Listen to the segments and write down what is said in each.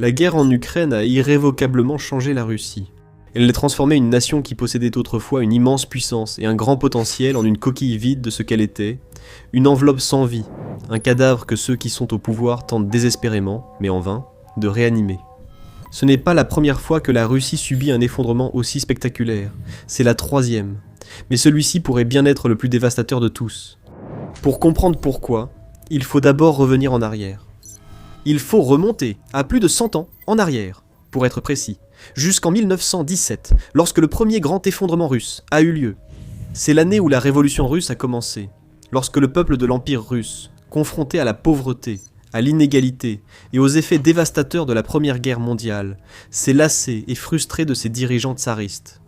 La guerre en Ukraine a irrévocablement changé la Russie. Elle l'a transformée une nation qui possédait autrefois une immense puissance et un grand potentiel en une coquille vide de ce qu'elle était, une enveloppe sans vie, un cadavre que ceux qui sont au pouvoir tentent désespérément, mais en vain, de réanimer. Ce n'est pas la première fois que la Russie subit un effondrement aussi spectaculaire, c'est la troisième, mais celui-ci pourrait bien être le plus dévastateur de tous. Pour comprendre pourquoi, il faut d'abord revenir en arrière. Il faut remonter à plus de 100 ans en arrière, pour être précis, jusqu'en 1917, lorsque le premier grand effondrement russe a eu lieu. C'est l'année où la révolution russe a commencé, lorsque le peuple de l'Empire russe, confronté à la pauvreté, à l'inégalité et aux effets dévastateurs de la Première Guerre mondiale, s'est lassé et frustré de ses dirigeants tsaristes.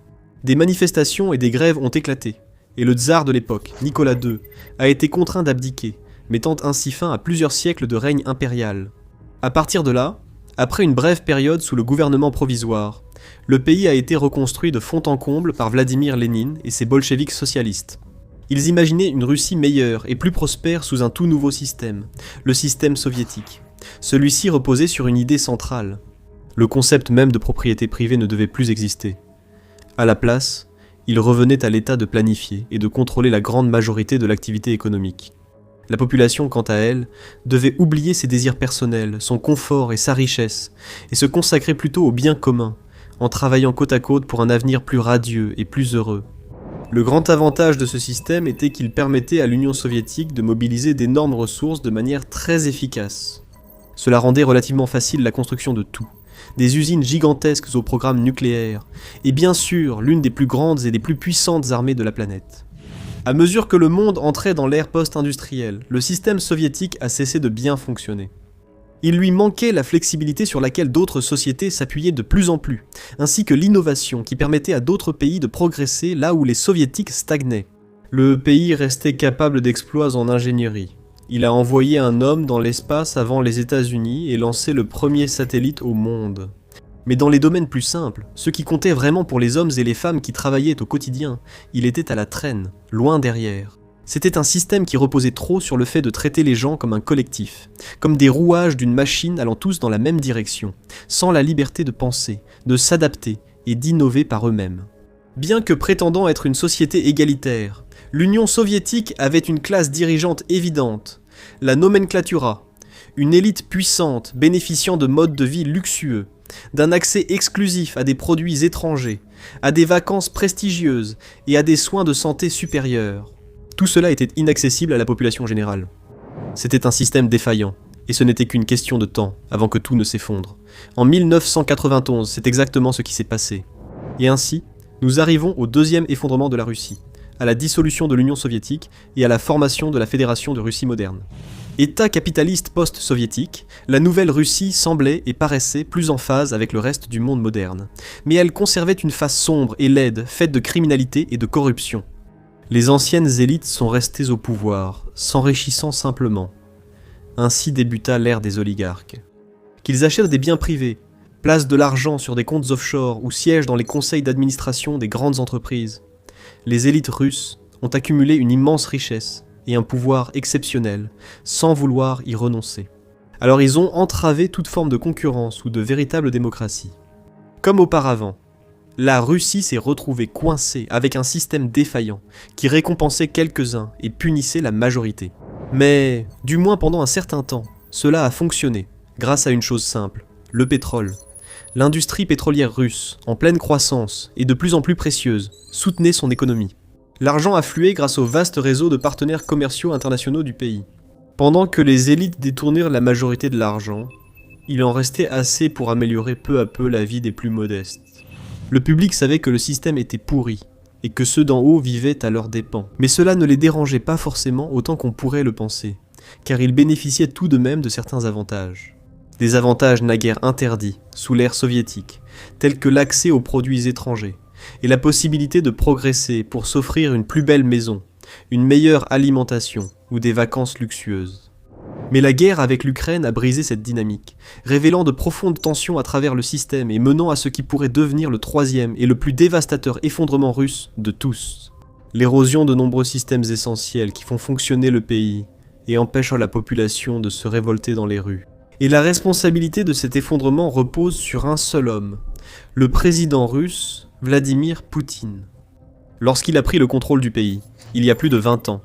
Des manifestations et des grèves ont éclaté, et le tsar de l'époque, Nicolas II, a été contraint d'abdiquer, mettant ainsi fin à plusieurs siècles de règne impérial. À partir de là, après une brève période sous le gouvernement provisoire, le pays a été reconstruit de fond en comble par Vladimir Lénine et ses bolcheviks socialistes. Ils imaginaient une Russie meilleure et plus prospère sous un tout nouveau système, le système soviétique. Celui-ci reposait sur une idée centrale. Le concept même de propriété privée ne devait plus exister. À la place, il revenait à l'État de planifier et de contrôler la grande majorité de l'activité économique. La population, quant à elle, devait oublier ses désirs personnels, son confort et sa richesse, et se consacrer plutôt au bien commun, en travaillant côte à côte pour un avenir plus radieux et plus heureux. Le grand avantage de ce système était qu'il permettait à l'Union soviétique de mobiliser d'énormes ressources de manière très efficace. Cela rendait relativement facile la construction de tout, des usines gigantesques au programme nucléaire, et bien sûr l'une des plus grandes et des plus puissantes armées de la planète. À mesure que le monde entrait dans l'ère post-industrielle, le système soviétique a cessé de bien fonctionner. Il lui manquait la flexibilité sur laquelle d'autres sociétés s'appuyaient de plus en plus, ainsi que l'innovation qui permettait à d'autres pays de progresser là où les soviétiques stagnaient. Le pays restait capable d'exploits en ingénierie. Il a envoyé un homme dans l'espace avant les États-Unis et lancé le premier satellite au monde. Mais dans les domaines plus simples, ce qui comptait vraiment pour les hommes et les femmes qui travaillaient au quotidien, il était à la traîne, loin derrière. C'était un système qui reposait trop sur le fait de traiter les gens comme un collectif, comme des rouages d'une machine allant tous dans la même direction, sans la liberté de penser, de s'adapter et d'innover par eux-mêmes. Bien que prétendant être une société égalitaire, l'Union soviétique avait une classe dirigeante évidente, la nomenklatura, une élite puissante bénéficiant de modes de vie luxueux, d'un accès exclusif à des produits étrangers, à des vacances prestigieuses et à des soins de santé supérieurs. Tout cela était inaccessible à la population générale. C'était un système défaillant, et ce n'était qu'une question de temps avant que tout ne s'effondre. En 1991, c'est exactement ce qui s'est passé. Et ainsi, nous arrivons au deuxième effondrement de la Russie, à la dissolution de l'Union soviétique et à la formation de la Fédération de Russie moderne. État capitaliste post-soviétique, la nouvelle Russie semblait et paraissait plus en phase avec le reste du monde moderne. Mais elle conservait une face sombre et laide, faite de criminalité et de corruption. Les anciennes élites sont restées au pouvoir, s'enrichissant simplement. Ainsi débuta l'ère des oligarques. Qu'ils achètent des biens privés, placent de l'argent sur des comptes offshore ou siègent dans les conseils d'administration des grandes entreprises, les élites russes ont accumulé une immense richesse et un pouvoir exceptionnel, sans vouloir y renoncer. Alors ils ont entravé toute forme de concurrence ou de véritable démocratie. Comme auparavant, la Russie s'est retrouvée coincée avec un système défaillant qui récompensait quelques-uns et punissait la majorité. Mais, du moins pendant un certain temps, cela a fonctionné, grâce à une chose simple, le pétrole. L'industrie pétrolière russe, en pleine croissance et de plus en plus précieuse, soutenait son économie. L'argent affluait grâce au vaste réseau de partenaires commerciaux internationaux du pays. Pendant que les élites détournèrent la majorité de l'argent, il en restait assez pour améliorer peu à peu la vie des plus modestes. Le public savait que le système était pourri, et que ceux d'en haut vivaient à leurs dépens. Mais cela ne les dérangeait pas forcément autant qu'on pourrait le penser, car ils bénéficiaient tout de même de certains avantages. Des avantages naguère interdits, sous l'ère soviétique, tels que l'accès aux produits étrangers, et la possibilité de progresser pour s'offrir une plus belle maison, une meilleure alimentation ou des vacances luxueuses. Mais la guerre avec l'Ukraine a brisé cette dynamique, révélant de profondes tensions à travers le système et menant à ce qui pourrait devenir le troisième et le plus dévastateur effondrement russe de tous. L'érosion de nombreux systèmes essentiels qui font fonctionner le pays et empêchent la population de se révolter dans les rues. Et la responsabilité de cet effondrement repose sur un seul homme, le président russe Vladimir Poutine. Lorsqu'il a pris le contrôle du pays, il y a plus de 20 ans,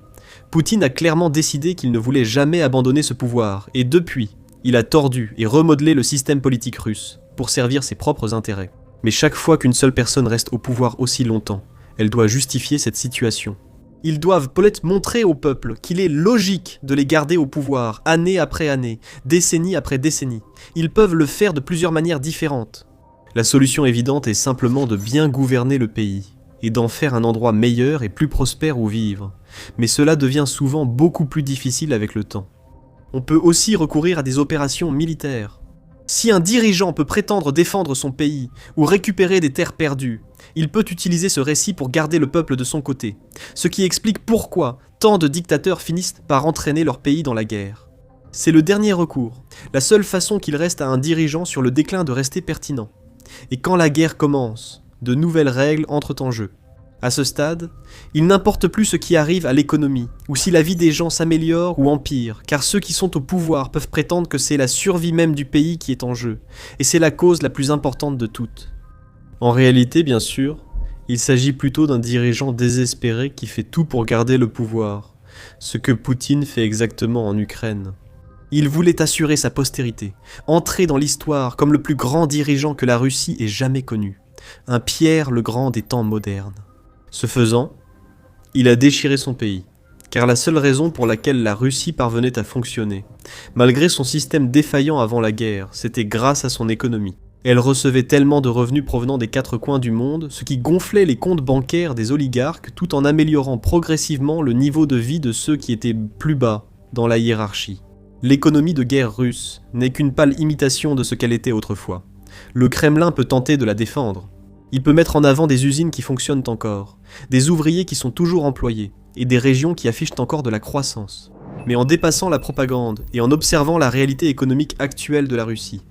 Poutine a clairement décidé qu'il ne voulait jamais abandonner ce pouvoir, et depuis, il a tordu et remodelé le système politique russe pour servir ses propres intérêts. Mais chaque fois qu'une seule personne reste au pouvoir aussi longtemps, elle doit justifier cette situation. Ils doivent peut-être montrer au peuple qu'il est logique de les garder au pouvoir, année après année, décennie après décennie. Ils peuvent le faire de plusieurs manières différentes. La solution évidente est simplement de bien gouverner le pays, et d'en faire un endroit meilleur et plus prospère où vivre. Mais cela devient souvent beaucoup plus difficile avec le temps. On peut aussi recourir à des opérations militaires. Si un dirigeant peut prétendre défendre son pays ou récupérer des terres perdues, il peut utiliser ce récit pour garder le peuple de son côté, ce qui explique pourquoi tant de dictateurs finissent par entraîner leur pays dans la guerre. C'est le dernier recours, la seule façon qu'il reste à un dirigeant sur le déclin de rester pertinent. Et quand la guerre commence, de nouvelles règles entrent en jeu. À ce stade, il n'importe plus ce qui arrive à l'économie, ou si la vie des gens s'améliore ou empire, car ceux qui sont au pouvoir peuvent prétendre que c'est la survie même du pays qui est en jeu, et c'est la cause la plus importante de toutes. En réalité, bien sûr, il s'agit plutôt d'un dirigeant désespéré qui fait tout pour garder le pouvoir, ce que Poutine fait exactement en Ukraine. Il voulait assurer sa postérité, entrer dans l'histoire comme le plus grand dirigeant que la Russie ait jamais connu, un Pierre le Grand des temps modernes. Ce faisant, il a déchiré son pays, car la seule raison pour laquelle la Russie parvenait à fonctionner, malgré son système défaillant avant la guerre, c'était grâce à son économie. Elle recevait tellement de revenus provenant des 4 coins du monde, ce qui gonflait les comptes bancaires des oligarques tout en améliorant progressivement le niveau de vie de ceux qui étaient plus bas dans la hiérarchie. L'économie de guerre russe n'est qu'une pâle imitation de ce qu'elle était autrefois. Le Kremlin peut tenter de la défendre. Il peut mettre en avant des usines qui fonctionnent encore, des ouvriers qui sont toujours employés, et des régions qui affichent encore de la croissance. Mais en dépassant la propagande et en observant la réalité économique actuelle de la Russie,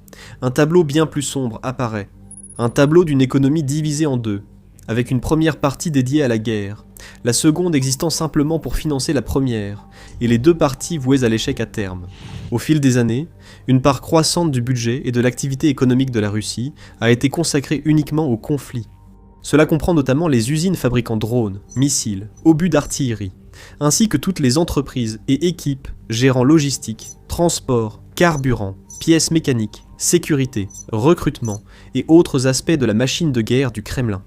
un tableau bien plus sombre apparaît. Un tableau d'une économie divisée en deux, avec une première partie dédiée à la guerre, la seconde existant simplement pour financer la première, et les deux parties vouées à l'échec à terme. Au fil des années, une part croissante du budget et de l'activité économique de la Russie a été consacrée uniquement au conflit. Cela comprend notamment les usines fabriquant drones, missiles, obus d'artillerie, ainsi que toutes les entreprises et équipes gérant logistique, transport, carburant, pièces mécaniques, sécurité, recrutement et autres aspects de la machine de guerre du Kremlin.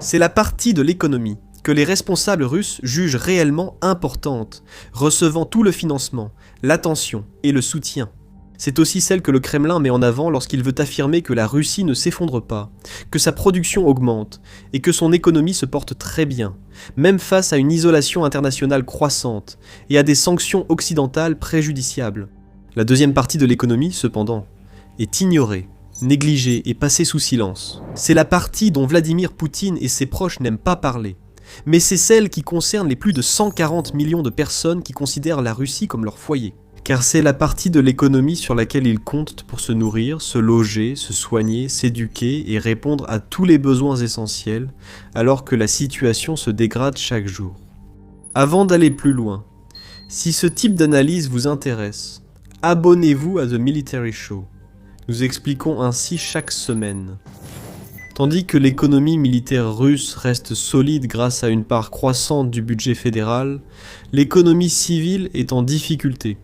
C'est la partie de l'économie que les responsables russes jugent réellement importante, recevant tout le financement, l'attention et le soutien. C'est aussi celle que le Kremlin met en avant lorsqu'il veut affirmer que la Russie ne s'effondre pas, que sa production augmente et que son économie se porte très bien, même face à une isolation internationale croissante et à des sanctions occidentales préjudiciables. La deuxième partie de l'économie, cependant, est ignorée, négligée et passée sous silence. C'est la partie dont Vladimir Poutine et ses proches n'aiment pas parler. Mais c'est celle qui concerne les plus de 140 millions de personnes qui considèrent la Russie comme leur foyer. Car c'est la partie de l'économie sur laquelle ils comptent pour se nourrir, se loger, se soigner, s'éduquer et répondre à tous les besoins essentiels, alors que la situation se dégrade chaque jour. Avant d'aller plus loin, si ce type d'analyse vous intéresse, abonnez-vous à The Military Show. Nous expliquons ainsi chaque semaine. Tandis que l'économie militaire russe reste solide grâce à une part croissante du budget fédéral, l'économie civile est en difficulté.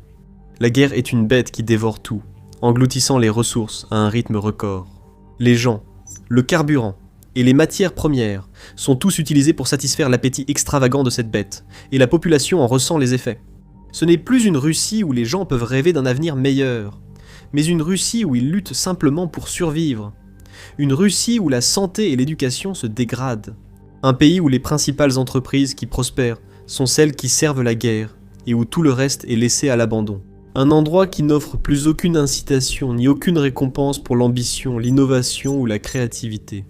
La guerre est une bête qui dévore tout, engloutissant les ressources à un rythme record. Les gens, le carburant et les matières premières sont tous utilisés pour satisfaire l'appétit extravagant de cette bête, et la population en ressent les effets. Ce n'est plus une Russie où les gens peuvent rêver d'un avenir meilleur, mais une Russie où ils luttent simplement pour survivre. Une Russie où la santé et l'éducation se dégradent. Un pays où les principales entreprises qui prospèrent sont celles qui servent la guerre et où tout le reste est laissé à l'abandon. Un endroit qui n'offre plus aucune incitation ni aucune récompense pour l'ambition, l'innovation ou la créativité.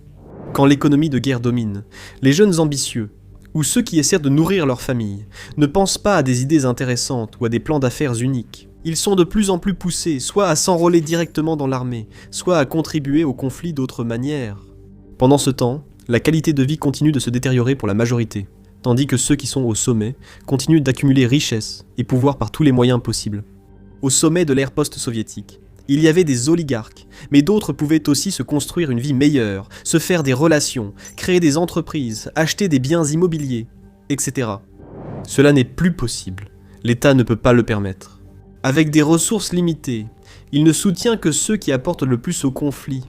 Quand l'économie de guerre domine, les jeunes ambitieux, ou ceux qui essaient de nourrir leur famille, ne pensent pas à des idées intéressantes ou à des plans d'affaires uniques. Ils sont de plus en plus poussés, soit à s'enrôler directement dans l'armée, soit à contribuer au conflit d'autres manières. Pendant ce temps, la qualité de vie continue de se détériorer pour la majorité, tandis que ceux qui sont au sommet continuent d'accumuler richesse et pouvoir par tous les moyens possibles. Au sommet de l'ère post-soviétique, Il y avait des oligarques, mais d'autres pouvaient aussi se construire une vie meilleure, se faire des relations, créer des entreprises, acheter des biens immobiliers, etc. Cela n'est plus possible. L'État ne peut pas le permettre. Avec des ressources limitées, il ne soutient que ceux qui apportent le plus au conflit.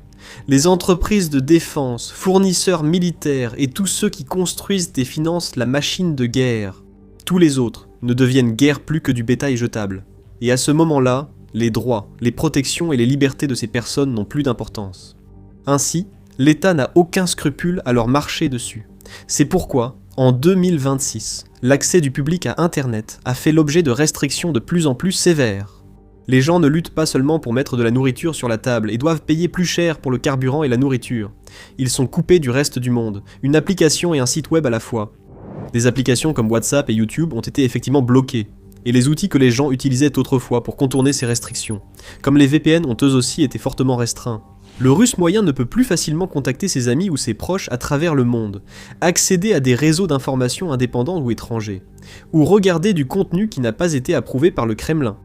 Les entreprises de défense, fournisseurs militaires et tous ceux qui construisent et financent la machine de guerre. Tous les autres ne deviennent guère plus que du bétail jetable. Et à ce moment-là, les droits, les protections et les libertés de ces personnes n'ont plus d'importance. Ainsi, l'État n'a aucun scrupule à leur marcher dessus. C'est pourquoi, en 2026, l'accès du public à Internet a fait l'objet de restrictions de plus en plus sévères. Les gens ne luttent pas seulement pour mettre de la nourriture sur la table et doivent payer plus cher pour le carburant et la nourriture. Ils sont coupés du reste du monde, une application et un site web à la fois. Des applications comme WhatsApp et YouTube ont été effectivement bloquées, et les outils que les gens utilisaient autrefois pour contourner ces restrictions, comme les VPN ont eux aussi été fortement restreints. Le russe moyen ne peut plus facilement contacter ses amis ou ses proches à travers le monde, accéder à des réseaux d'information indépendants ou étrangers, ou regarder du contenu qui n'a pas été approuvé par le Kremlin.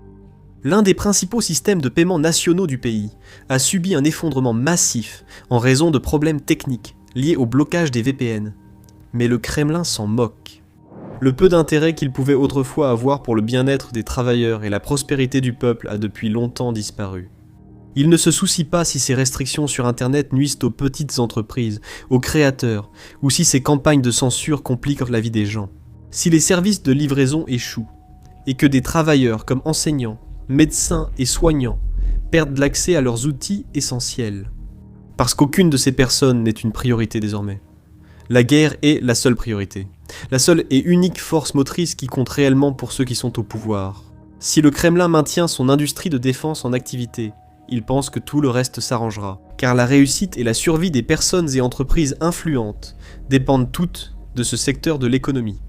L'un des principaux systèmes de paiement nationaux du pays a subi un effondrement massif en raison de problèmes techniques liés au blocage des VPN. Mais le Kremlin s'en moque. Le peu d'intérêt qu'il pouvait autrefois avoir pour le bien-être des travailleurs et la prospérité du peuple a depuis longtemps disparu. Il ne se soucie pas si ces restrictions sur Internet nuisent aux petites entreprises, aux créateurs, ou si ces campagnes de censure compliquent la vie des gens. Si les services de livraison échouent, et que des travailleurs comme enseignants, médecins et soignants perdent l'accès à leurs outils essentiels. Parce qu'aucune de ces personnes n'est une priorité désormais. La guerre est la seule priorité. La seule et unique force motrice qui compte réellement pour ceux qui sont au pouvoir. Si le Kremlin maintient son industrie de défense en activité, il pense que tout le reste s'arrangera, car la réussite et la survie des personnes et entreprises influentes dépendent toutes de ce secteur de l'économie.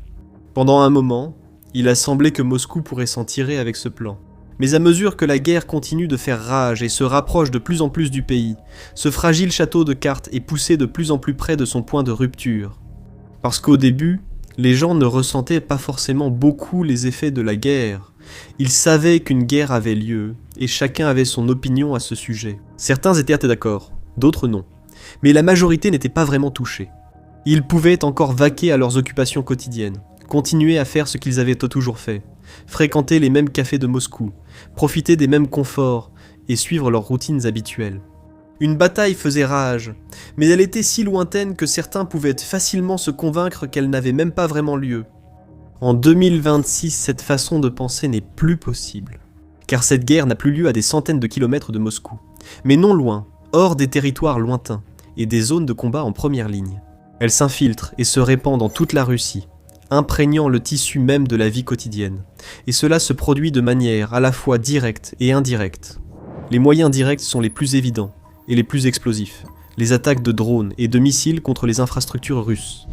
Pendant un moment, il a semblé que Moscou pourrait s'en tirer avec ce plan. Mais à mesure que la guerre continue de faire rage et se rapproche de plus en plus du pays, ce fragile château de cartes est poussé de plus en plus près de son point de rupture. Parce qu'au début, les gens ne ressentaient pas forcément beaucoup les effets de la guerre. Ils savaient qu'une guerre avait lieu, et chacun avait son opinion à ce sujet. Certains étaient d'accord, d'autres non. Mais la majorité n'était pas vraiment touchée. Ils pouvaient encore vaquer à leurs occupations quotidiennes, continuer à faire ce qu'ils avaient toujours fait, fréquenter les mêmes cafés de Moscou, profiter des mêmes conforts et suivre leurs routines habituelles. Une bataille faisait rage, mais elle était si lointaine que certains pouvaient facilement se convaincre qu'elle n'avait même pas vraiment lieu. En 2026, cette façon de penser n'est plus possible, car cette guerre n'a plus lieu à des centaines de kilomètres de Moscou, mais non loin, hors des territoires lointains et des zones de combat en première ligne. Elle s'infiltre et se répand dans toute la Russie, imprégnant le tissu même de la vie quotidienne, et cela se produit de manière à la fois directe et indirecte. Les moyens directs sont les plus évidents et les plus explosifs, les attaques de drones et de missiles contre les infrastructures russes.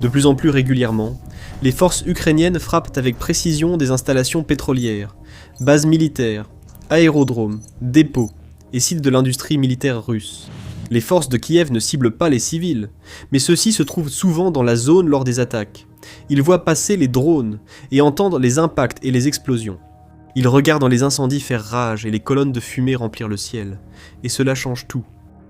De plus en plus régulièrement, les forces ukrainiennes frappent avec précision des installations pétrolières, bases militaires, aérodromes, dépôts et sites de l'industrie militaire russe. Les forces de Kiev ne ciblent pas les civils, mais ceux-ci se trouvent souvent dans la zone lors des attaques. Ils voient passer les drones et entendent les impacts et les explosions. Ils regardent les incendies faire rage et les colonnes de fumée remplir le ciel. Et cela change tout.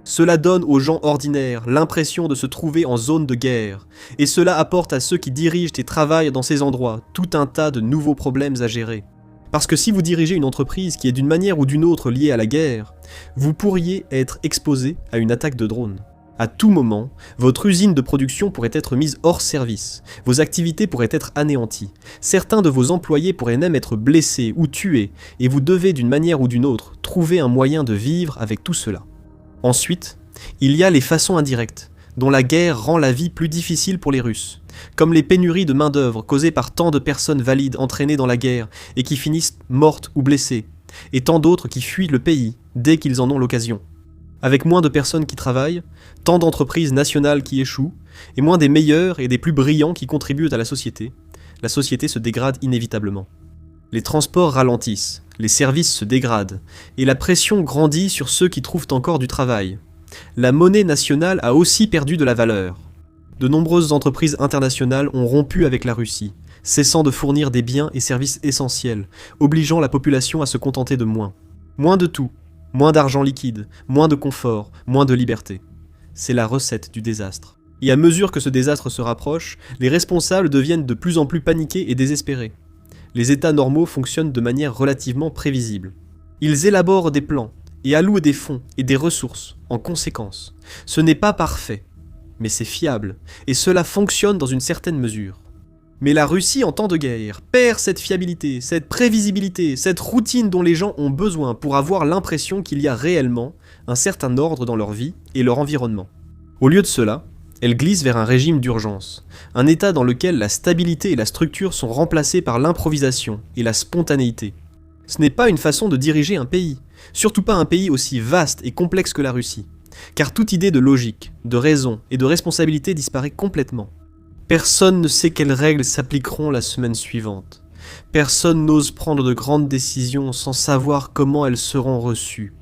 Cela donne aux gens ordinaires l'impression de se trouver en zone de guerre. Et cela apporte à ceux qui dirigent et travaillent dans ces endroits tout un tas de nouveaux problèmes à gérer. Parce que si vous dirigez une entreprise qui est d'une manière ou d'une autre liée à la guerre, vous pourriez être exposé à une attaque de drone. À tout moment, votre usine de production pourrait être mise hors service, vos activités pourraient être anéanties, certains de vos employés pourraient même être blessés ou tués, et vous devez d'une manière ou d'une autre trouver un moyen de vivre avec tout cela. Ensuite, il y a les façons indirectes, dont la guerre rend la vie plus difficile pour les Russes, comme les pénuries de main-d'œuvre causées par tant de personnes valides entraînées dans la guerre et qui finissent mortes ou blessées, et tant d'autres qui fuient le pays dès qu'ils en ont l'occasion. Avec moins de personnes qui travaillent, tant d'entreprises nationales qui échouent, et moins des meilleurs et des plus brillants qui contribuent à la société se dégrade inévitablement. Les transports ralentissent, les services se dégradent, et la pression grandit sur ceux qui trouvent encore du travail. La monnaie nationale a aussi perdu de la valeur. De nombreuses entreprises internationales ont rompu avec la Russie, cessant de fournir des biens et services essentiels, obligeant la population à se contenter de moins. Moins de tout, Moins d'argent liquide, moins de confort, moins de liberté. C'est la recette du désastre. Et à mesure que ce désastre se rapproche, les responsables deviennent de plus en plus paniqués et désespérés. Les États normaux fonctionnent de manière relativement prévisible. Ils élaborent des plans et allouent des fonds et des ressources en conséquence. Ce n'est pas parfait, mais c'est fiable, et cela fonctionne dans une certaine mesure. Mais la Russie en temps de guerre perd cette fiabilité, cette prévisibilité, cette routine dont les gens ont besoin pour avoir l'impression qu'il y a réellement un certain ordre dans leur vie et leur environnement. Au lieu de cela, elle glisse vers un régime d'urgence, un état dans lequel la stabilité et la structure sont remplacées par l'improvisation et la spontanéité. Ce n'est pas une façon de diriger un pays, surtout pas un pays aussi vaste et complexe que la Russie, car toute idée de logique, de raison et de responsabilité disparaît complètement. Personne ne sait quelles règles s'appliqueront la semaine suivante. Personne n'ose prendre de grandes décisions sans savoir comment elles seront reçues.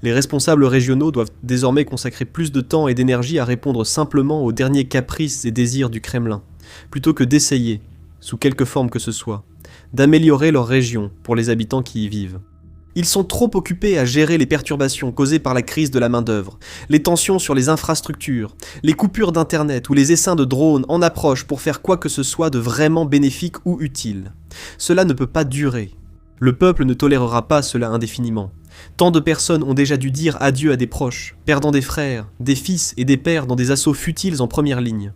Les responsables régionaux doivent désormais consacrer plus de temps et d'énergie à répondre simplement aux derniers caprices et désirs du Kremlin, plutôt que d'essayer, sous quelque forme que ce soit, d'améliorer leur région pour les habitants qui y vivent. Ils sont trop occupés à gérer les perturbations causées par la crise de la main-d'œuvre, les tensions sur les infrastructures, les coupures d'internet ou les essaims de drones en approche pour faire quoi que ce soit de vraiment bénéfique ou utile. Cela ne peut pas durer. Le peuple ne tolérera pas cela indéfiniment. Tant de personnes ont déjà dû dire adieu à des proches, perdant des frères, des fils et des pères dans des assauts futiles en première ligne.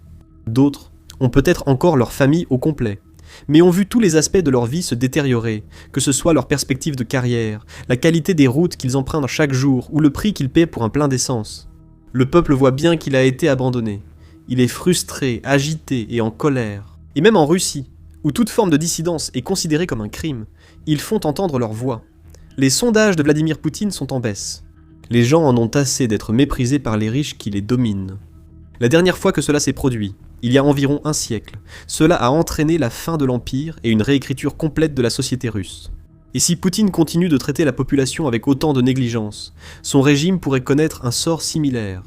D'autres ont peut-être encore leur famille au complet, mais ont vu tous les aspects de leur vie se détériorer, que ce soit leur perspective de carrière, la qualité des routes qu'ils empruntent chaque jour ou le prix qu'ils paient pour un plein d'essence. Le peuple voit bien qu'il a été abandonné. Il est frustré, agité et en colère. Et même en Russie, où toute forme de dissidence est considérée comme un crime, ils font entendre leur voix. Les sondages de Vladimir Poutine sont en baisse. Les gens en ont assez d'être méprisés par les riches qui les dominent. La dernière fois que cela s'est produit, il y a environ un siècle, cela a entraîné la fin de l'Empire et une réécriture complète de la société russe. Et si Poutine continue de traiter la population avec autant de négligence, son régime pourrait connaître un sort similaire.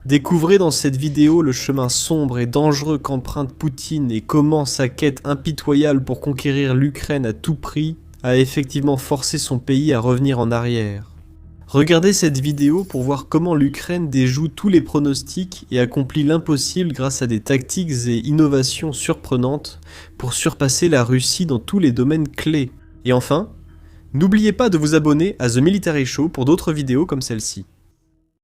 Découvrez dans cette vidéo le chemin sombre et dangereux qu'emprunte Poutine et comment sa quête impitoyable pour conquérir l'Ukraine à tout prix a effectivement forcé son pays à revenir en arrière. Regardez cette vidéo pour voir comment l'Ukraine déjoue tous les pronostics et accomplit l'impossible grâce à des tactiques et innovations surprenantes pour surpasser la Russie dans tous les domaines clés. Et enfin, n'oubliez pas de vous abonner à The Military Show pour d'autres vidéos comme celle-ci.